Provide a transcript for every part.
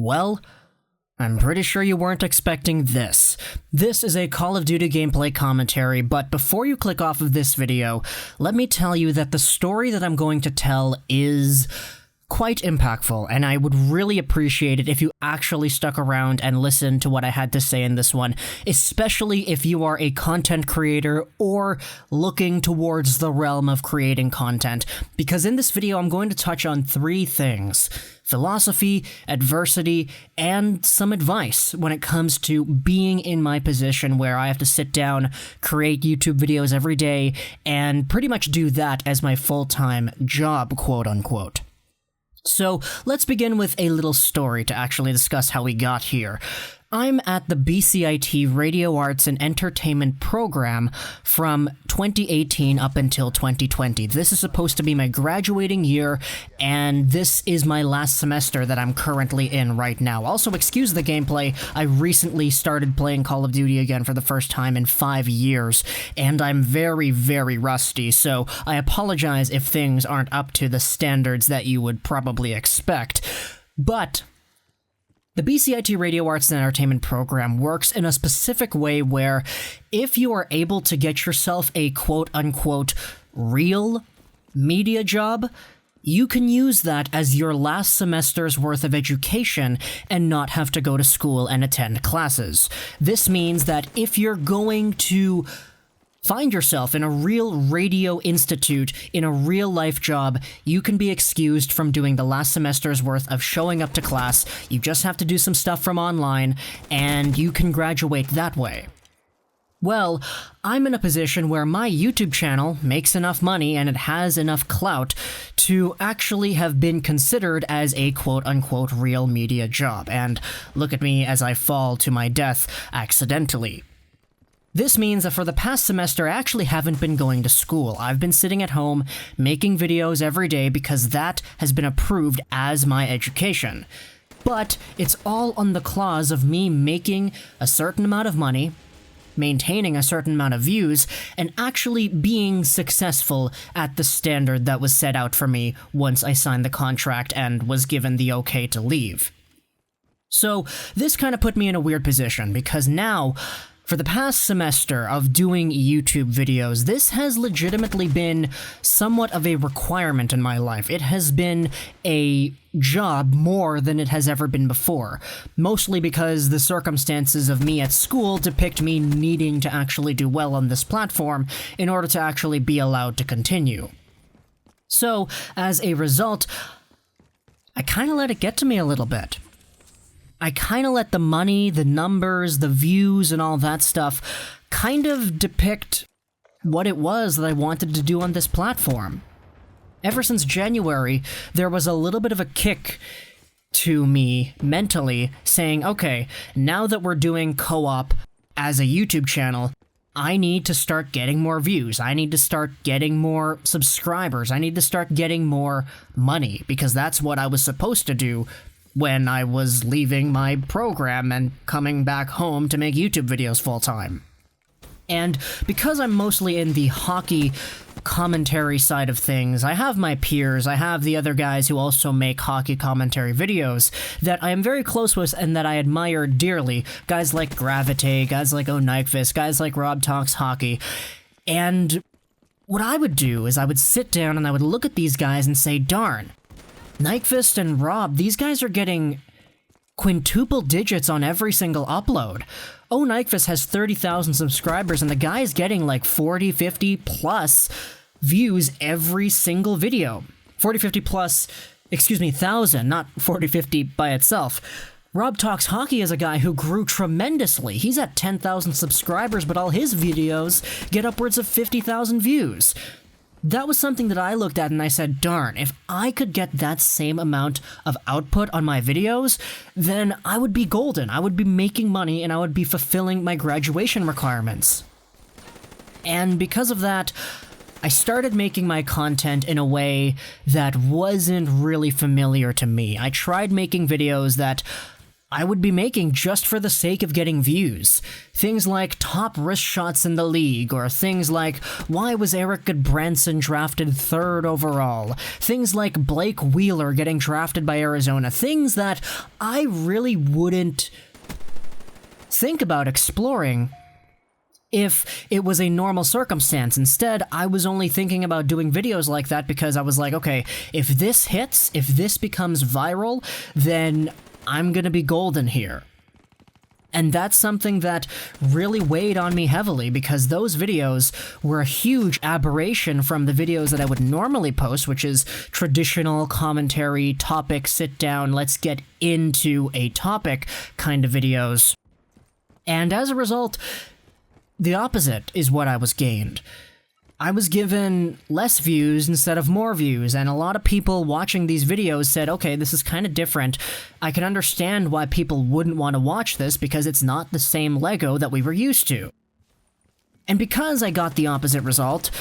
Well, I'm pretty sure you weren't expecting this. This is a Call of Duty gameplay commentary, but before you click off of this video, let me tell you that the story that I'm going to tell is quite impactful, and I would really appreciate it if you actually stuck around and listened to what I had to say in this one, especially if you are a content creator or looking towards the realm of creating content, because in this video I'm going to touch on three things: philosophy, adversity, and some advice when it comes to being in my position where I have to sit down, create YouTube videos every day, and pretty much do that as my full-time job, quote-unquote. So let's begin with a little story to actually discuss how we got here. I'm at the BCIT Radio Arts and Entertainment program from 2018 up until 2020. This is supposed to be my graduating year, and this is my last semester that I'm currently in right now. Also, excuse the gameplay, I recently started playing Call of Duty again for the first time in 5 years, and I'm very, very rusty, so I apologize if things aren't up to the standards that you would probably expect. But the BCIT Radio Arts and Entertainment program works in a specific way where if you are able to get yourself a quote-unquote real media job, you can use that as your last semester's worth of education and not have to go to school and attend classes. This means that if you're going to find yourself in a real radio institute, in a real-life job, you can be excused from doing the last semester's worth of showing up to class. You just have to do some stuff from online, and you can graduate that way. Well, I'm in a position where my YouTube channel makes enough money and it has enough clout to actually have been considered as a quote-unquote real media job, and look at me as I fall to my death accidentally. This means that for the past semester, I actually haven't been going to school. I've been sitting at home, making videos every day because that has been approved as my education. But it's all on the clause of me making a certain amount of money, maintaining a certain amount of views, and actually being successful at the standard that was set out for me once I signed the contract and was given the okay to leave. So this kind of put me in a weird position because now, for the past semester of doing YouTube videos, this has legitimately been somewhat of a requirement in my life. It has been a job more than it has ever been before, mostly because the circumstances of me at school depict me needing to actually do well on this platform in order to actually be allowed to continue. So, as a result, I kind of let it get to me a little bit. I kind of let the money, the numbers, the views, and all that stuff kind of depict what it was that I wanted to do on this platform. Ever since January, there was a little bit of a kick to me mentally saying, okay, now that we're doing co-op as a YouTube channel, I need to start getting more views. I need to start getting more subscribers. I need to start getting more money, because that's what I was supposed to do when I was leaving my program and coming back home to make YouTube videos full-time. And because I'm mostly in the hockey commentary side of things, I have my peers, I have the other guys who also make hockey commentary videos that I am very close with and that I admire dearly. Guys like Gravite, guys like Nyquist, guys like Rob Talks Hockey. And what I would do is I would sit down and I would look at these guys and say, darn, Nyquist and Rob, these guys are getting quintuple digits on every single upload. Oh, Nyquist has 30,000 subscribers and the guy is getting like 40, 50 plus views every single video. 40, 50 plus, 1,000, not 40, 50 by itself. Rob Talks Hockey is a guy who grew tremendously. He's at 10,000 subscribers, but all his videos get upwards of 50,000 views. That was something that I looked at and I said, darn, if I could get that same amount of output on my videos, then I would be golden. I would be making money and I would be fulfilling my graduation requirements. And because of that, I started making my content in a way that wasn't really familiar to me. I tried making videos that I would be making just for the sake of getting views. Things like top wrist shots in the league, or things like why was Eric Goodbranson drafted 3rd overall, things like Blake Wheeler getting drafted by Arizona, things that I really wouldn't think about exploring if it was a normal circumstance. Instead, I was only thinking about doing videos like that because I was like, okay, if this hits, if this becomes viral, then I'm gonna be golden here. And that's something that really weighed on me heavily because those videos were a huge aberration from the videos that I would normally post, which is traditional commentary, topic, sit down, let's get into a topic kind of videos. And as a result, the opposite is what I was gained. I was given less views instead of more views, and a lot of people watching these videos said, okay, this is kind of different. I can understand why people wouldn't want to watch this because it's not the same Lego that we were used to. And because I got the opposite result,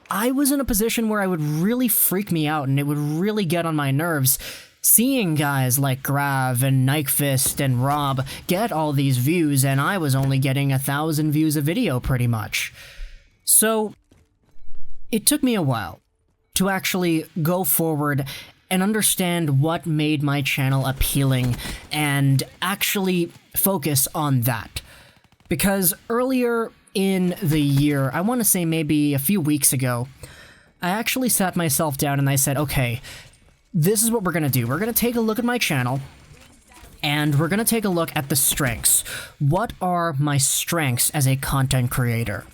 I was in a position where it would really freak me out and it would really get on my nerves seeing guys like Grav and Nyquist and Rob get all these views, and I was only getting 1,000 views a video pretty much. So it took me a while to actually go forward and understand what made my channel appealing and actually focus on that. Because earlier in the year, I want to say maybe a few weeks ago, I actually sat myself down and I said, okay, this is what we're going to do. We're going to take a look at my channel and we're going to take a look at the strengths. What are my strengths as a content creator?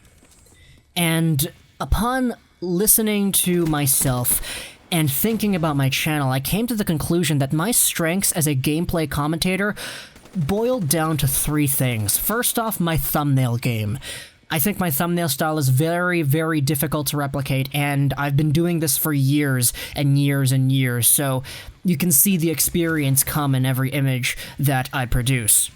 And upon listening to myself and thinking about my channel, I came to the conclusion that my strengths as a gameplay commentator boiled down to 3 things. First off, my thumbnail game. I think my thumbnail style is very, very difficult to replicate, and I've been doing this for years and years and years, so you can see the experience come in every image that I produce.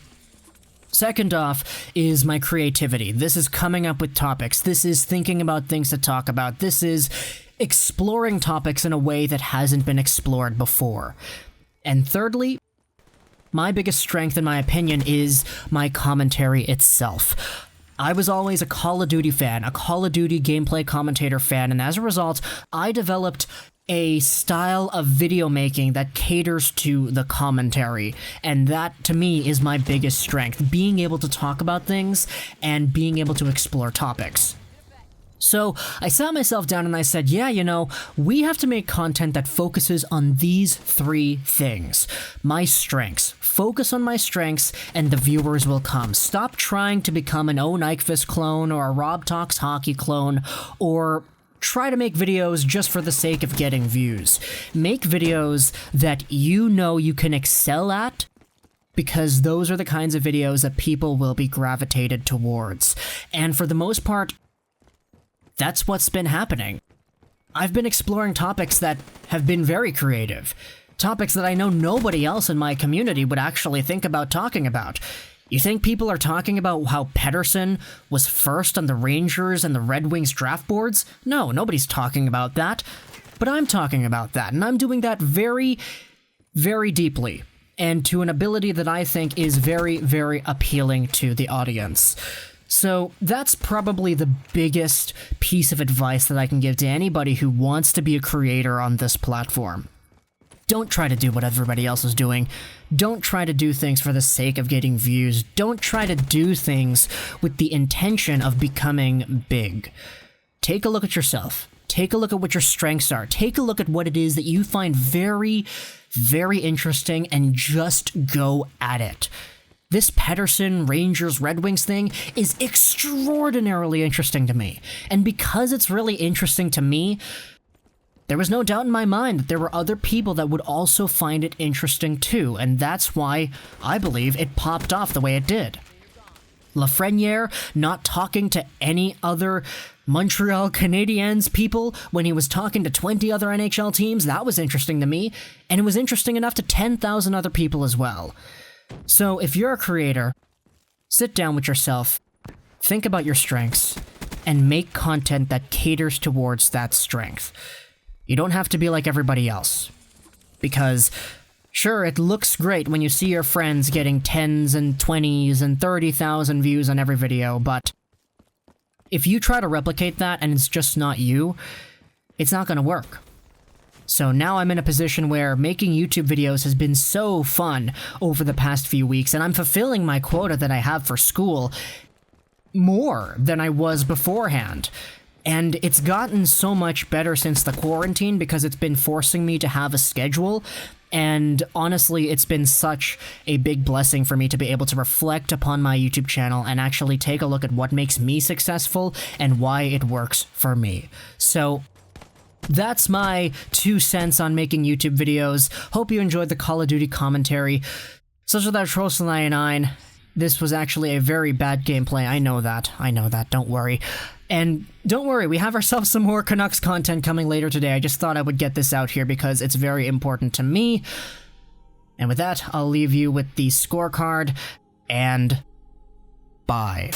Second off is my creativity. This is coming up with topics. This is thinking about things to talk about. This is exploring topics in a way that hasn't been explored before. And thirdly, my biggest strength, in my opinion, is my commentary itself. I was always a Call of Duty fan, a Call of Duty gameplay commentator fan, and as a result, I developed a style of video making that caters to the commentary, and that, to me, is my biggest strength, being able to talk about things and being able to explore topics. So I sat myself down and I said, yeah, you know, we have to make content that focuses on these 3 things. My strengths. Focus on my strengths and the viewers will come. Stop trying to become an O Nyquist clone or a Rob Talks Hockey clone, or try to make videos just for the sake of getting views. Make videos that you know you can excel at, because those are the kinds of videos that people will be gravitated towards. And for the most part, that's what's been happening. I've been exploring topics that have been very creative. Topics that I know nobody else in my community would actually think about talking about. You think people are talking about how Pettersson was first on the Rangers and the Red Wings draft boards? No, nobody's talking about that. But I'm talking about that, and I'm doing that very, very deeply, and to an ability that I think is very, very appealing to the audience. So that's probably the biggest piece of advice that I can give to anybody who wants to be a creator on this platform. Don't try to do what everybody else is doing. Don't try to do things for the sake of getting views. Don't try to do things with the intention of becoming big. Take a look at yourself. Take a look at what your strengths are. Take a look at what it is that you find very, very interesting and just go at it. This Pettersson, Rangers, Red Wings thing is extraordinarily interesting to me. And because it's really interesting to me, there was no doubt in my mind that there were other people that would also find it interesting too, and that's why I believe it popped off the way it did. Lafreniere not talking to any other Montreal Canadiens people when he was talking to 20 other NHL teams, that was interesting to me, and it was interesting enough to 10,000 other people as well. So if you're a creator, sit down with yourself, think about your strengths, and make content that caters towards that strength. You don't have to be like everybody else, because Sure, it looks great when you see your friends getting 10s and 20s and 30,000 views on every video, but if you try to replicate that and it's just not you, it's not gonna work. So now I'm in a position where making YouTube videos has been so fun over the past few weeks, and I'm fulfilling my quota that I have for school more than I was beforehand. And it's gotten so much better since the quarantine because it's been forcing me to have a schedule. And honestly, it's been such a big blessing for me to be able to reflect upon my YouTube channel and actually take a look at what makes me successful and why it works for me. So that's my 2 cents on making YouTube videos. Hope you enjoyed the Call of Duty commentary. Such as that legorocks99. This was actually a very bad gameplay. I know that. Don't worry. And don't worry, we have ourselves some more Canucks content coming later today. I just thought I would get this out here because it's very important to me. And with that, I'll leave you with the scorecard, and bye.